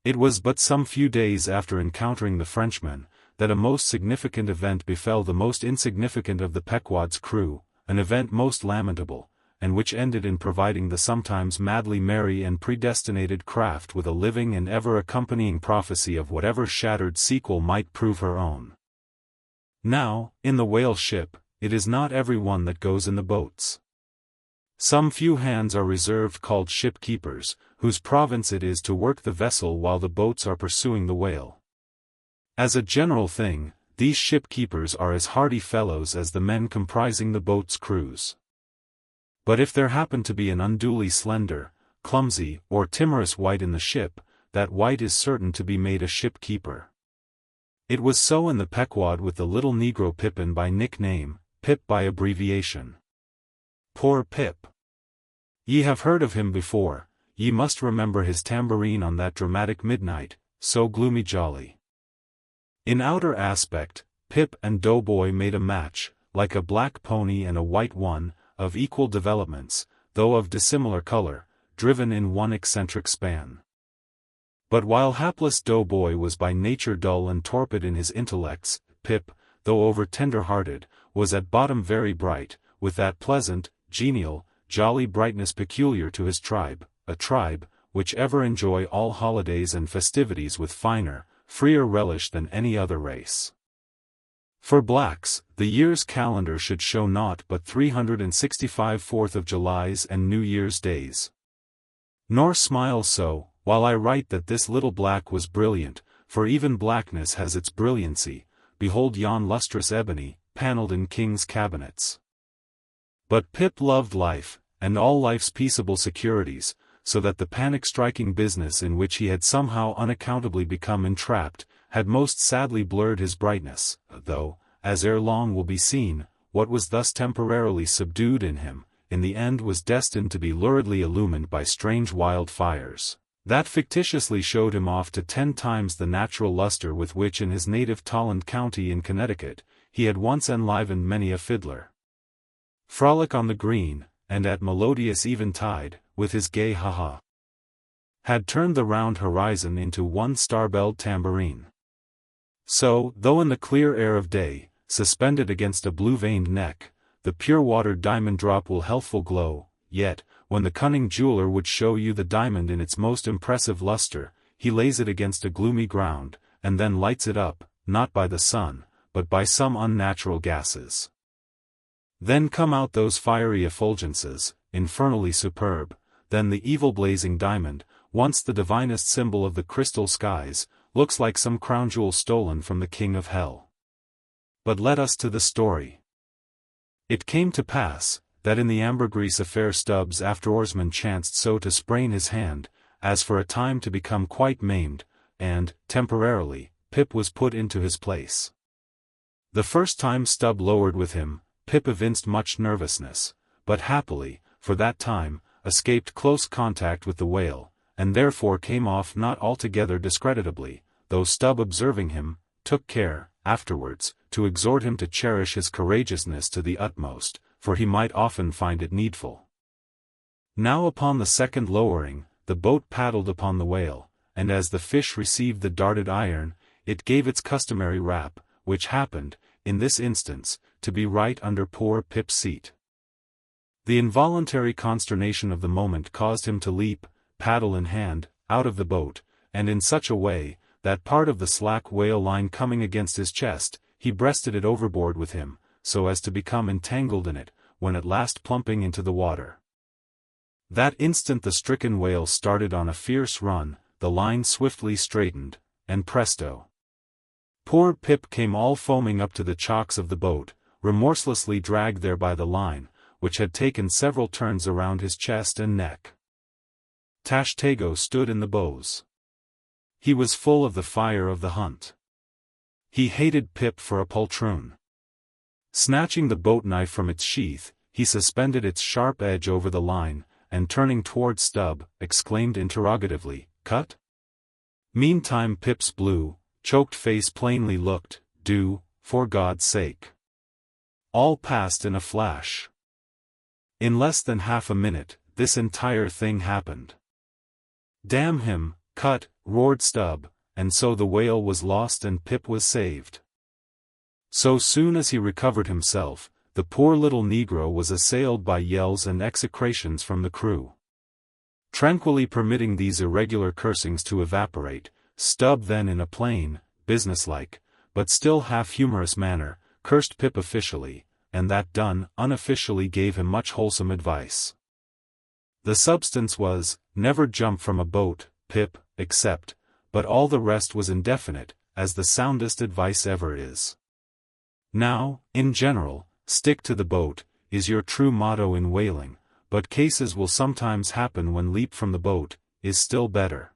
It was but some few days after encountering the Frenchman, that a most significant event befell the most insignificant of the Pequod's crew, an event most lamentable, and which ended in providing the sometimes madly merry and predestinated craft with a living and ever-accompanying prophecy of whatever shattered sequel might prove her own. Now, in the whale ship, it is not every one that goes in the boats. Some few hands are reserved called ship-keepers, whose province it is to work the vessel while the boats are pursuing the whale. As a general thing, these ship-keepers are as hardy fellows as the men comprising the boat's crews. But if there happen to be an unduly slender, clumsy, or timorous wight in the ship, that wight is certain to be made a ship-keeper. It was so in the Pequod with the little Negro Pippin by nickname, Pip by abbreviation. Poor Pip! Ye have heard of him before, ye must remember his tambourine on that dramatic midnight, so gloomy jolly. In outer aspect, Pip and Doughboy made a match, like a black pony and a white one, of equal developments, though of dissimilar color, driven in one eccentric span. But while hapless Doughboy was by nature dull and torpid in his intellects, Pip, though over tender-hearted, was at bottom very bright, with that pleasant, genial, jolly brightness peculiar to his tribe, a tribe, which ever enjoy all holidays and festivities with finer, freer relish than any other race. For blacks, the year's calendar should show naught but 365 4th of Julys and New Year's days. Nor smile so, while I write that this little black was brilliant, for even blackness has its brilliancy. Behold yon lustrous ebony, panelled in kings' cabinets. But Pip loved life, and all life's peaceable securities, so that the panic-striking business in which he had somehow unaccountably become entrapped, had most sadly blurred his brightness, though, as ere long will be seen, what was thus temporarily subdued in him, in the end was destined to be luridly illumined by strange wild fires, that fictitiously showed him off to 10 times the natural luster with which in his native Tolland County in Connecticut, he had once enlivened many a fiddler. Frolic on the green, and at melodious eventide, with his gay ha-ha, had turned the round horizon into one star-belled tambourine. So, though in the clear air of day, suspended against a blue-veined neck, the pure-watered diamond drop will healthful glow, yet, when the cunning jeweler would show you the diamond in its most impressive luster, he lays it against a gloomy ground, and then lights it up, not by the sun, but by some unnatural gases. Then come out those fiery effulgences, infernally superb, then the evil-blazing diamond, once the divinest symbol of the crystal skies, looks like some crown jewel stolen from the king of hell. But let us to the story. It came to pass, that in the ambergris affair Stubbs after oarsman chanced so to sprain his hand, as for a time to become quite maimed, and, temporarily, Pip was put into his place. The first time Stubb lowered with him, Pip evinced much nervousness, but happily, for that time, escaped close contact with the whale, and therefore came off not altogether discreditably, though Stubb observing him, took care, afterwards, to exhort him to cherish his courageousness to the utmost, for he might often find it needful. Now upon the second lowering, the boat paddled upon the whale, and as the fish received the darted iron, it gave its customary rap, which happened, in this instance, to be right under poor Pip's seat. The involuntary consternation of the moment caused him to leap, paddle in hand, out of the boat, and in such a way, that part of the slack whale line coming against his chest, he breasted it overboard with him, so as to become entangled in it, when at last plumping into the water. That instant the stricken whale started on a fierce run, the line swiftly straightened, and presto! Poor Pip came all foaming up to the chocks of the boat, remorselessly dragged there by the line, which had taken several turns around his chest and neck. Tashtego stood in the bows. He was full of the fire of the hunt. He hated Pip for a poltroon. Snatching the boat knife from its sheath, he suspended its sharp edge over the line, and turning toward Stubb, exclaimed interrogatively, "Cut?" Meantime Pip's blue, choked face plainly looked, "Do, for God's sake." All passed in a flash. In less than half a minute, this entire thing happened. "Damn him," cut," roared Stubb, and so the whale was lost and Pip was saved. So soon as he recovered himself, the poor little negro was assailed by yells and execrations from the crew. Tranquilly permitting these irregular cursings to evaporate, Stubb then in a plain, businesslike, but still half-humorous manner, cursed Pip officially, and that done, unofficially gave him much wholesome advice. The substance was, never jump from a boat, Pip, except, but all the rest was indefinite, as the soundest advice ever is. Now, in general, stick to the boat, is your true motto in whaling, but cases will sometimes happen when leap from the boat, is still better.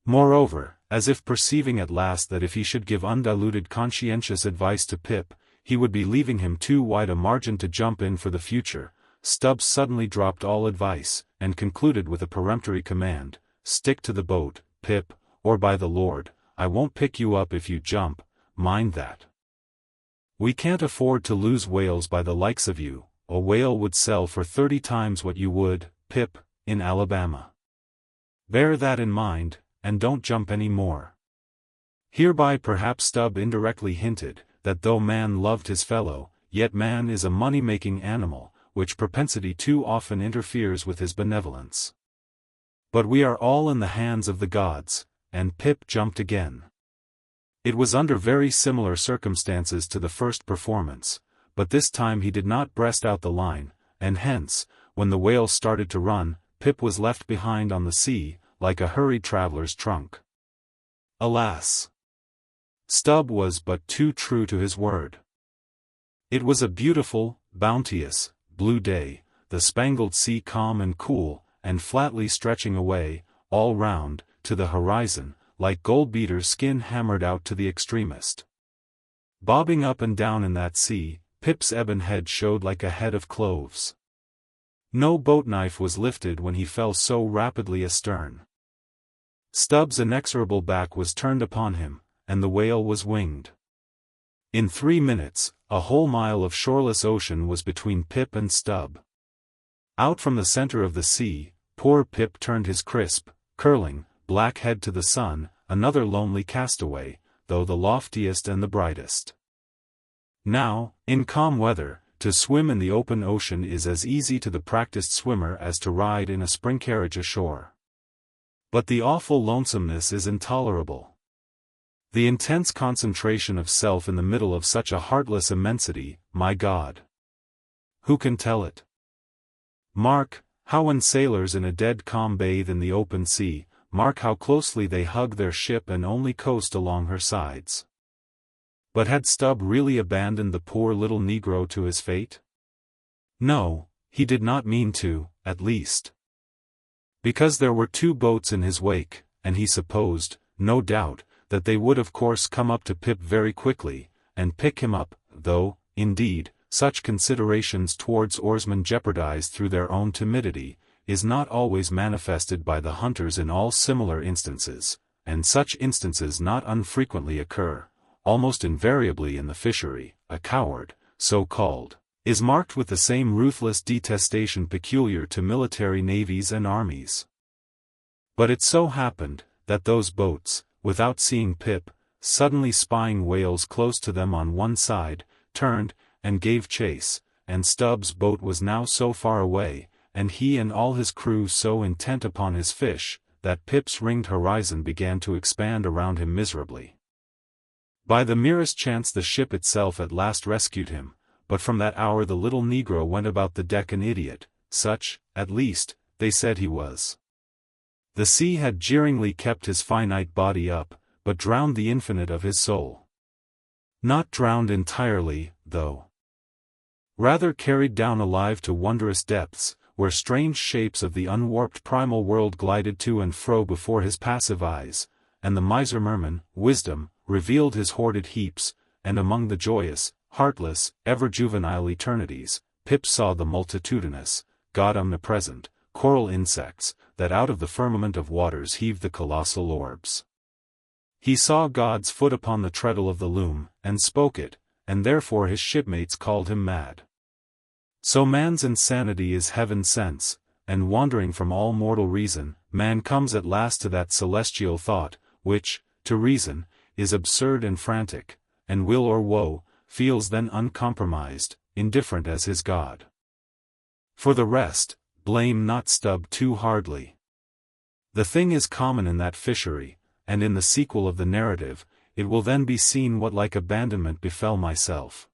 Moreover, as if perceiving at last that if he should give undiluted conscientious advice to Pip, he would be leaving him too wide a margin to jump in for the future, Stubb suddenly dropped all advice, and concluded with a peremptory command, "Stick to the boat, Pip, or by the Lord, I won't pick you up if you jump, mind that. We can't afford to lose whales by the likes of you. A whale would sell for 30 times what you would, Pip, in Alabama. Bear that in mind, and don't jump any more." Hereby perhaps Stubb indirectly hinted, that though man loved his fellow, yet man is a money-making animal, which propensity too often interferes with his benevolence. But we are all in the hands of the gods, and Pip jumped again. It was under very similar circumstances to the first performance, but this time he did not breast out the line, and hence, when the whale started to run, Pip was left behind on the sea, like a hurried traveler's trunk. Alas! Stubb was but too true to his word. It was a beautiful, bounteous, blue day, the spangled sea calm and cool, and flatly stretching away, all round, to the horizon, like gold-beater's skin hammered out to the extremest. Bobbing up and down in that sea, Pip's ebon head showed like a head of cloves. No boat-knife was lifted when he fell so rapidly astern. Stubb's inexorable back was turned upon him, and the whale was winged. In 3 minutes, a whole mile of shoreless ocean was between Pip and Stubb. Out from the center of the sea, poor Pip turned his crisp, curling, black head to the sun, another lonely castaway, though the loftiest and the brightest. Now, in calm weather, to swim in the open ocean is as easy to the practiced swimmer as to ride in a spring carriage ashore. But the awful lonesomeness is intolerable. The intense concentration of self in the middle of such a heartless immensity, my God! Who can tell it? Mark, how when sailors in a dead calm bathe in the open sea, mark how closely they hug their ship and only coast along her sides. But had Stubb really abandoned the poor little negro to his fate? No, he did not mean to, at least. Because there were 2 boats in his wake, and he supposed, no doubt, that they would of course come up to Pip very quickly, and pick him up, though, indeed, such considerations towards oarsmen jeopardized through their own timidity, is not always manifested by the hunters in all similar instances, and such instances not unfrequently occur. Almost invariably in the fishery, a coward, so called, is marked with the same ruthless detestation peculiar to military navies and armies. But it so happened, that those boats, without seeing Pip, suddenly spying whales close to them on one side, turned, and gave chase, and Stubb's boat was now so far away, and he and all his crew so intent upon his fish, that Pip's ringed horizon began to expand around him miserably. By the merest chance the ship itself at last rescued him, but from that hour the little negro went about the deck an idiot, such, at least, they said he was. The sea had jeeringly kept his finite body up, but drowned the infinite of his soul. Not drowned entirely, though. Rather carried down alive to wondrous depths, where strange shapes of the unwarped primal world glided to and fro before his passive eyes, and the miser Merman, wisdom, revealed his hoarded heaps, and among the joyous, heartless, ever-juvenile eternities, Pip saw the multitudinous, God omnipresent, coral insects, that out of the firmament of waters heaved the colossal orbs. He saw God's foot upon the treadle of the loom, and spoke it, and therefore his shipmates called him mad. So man's insanity is heaven sense, and wandering from all mortal reason, man comes at last to that celestial thought, which, to reason, is absurd and frantic, and will or woe, feels then uncompromised, indifferent as his God. For the rest, blame not Stubb too hardly. The thing is common in that fishery, and in the sequel of the narrative, it will then be seen what like abandonment befell myself.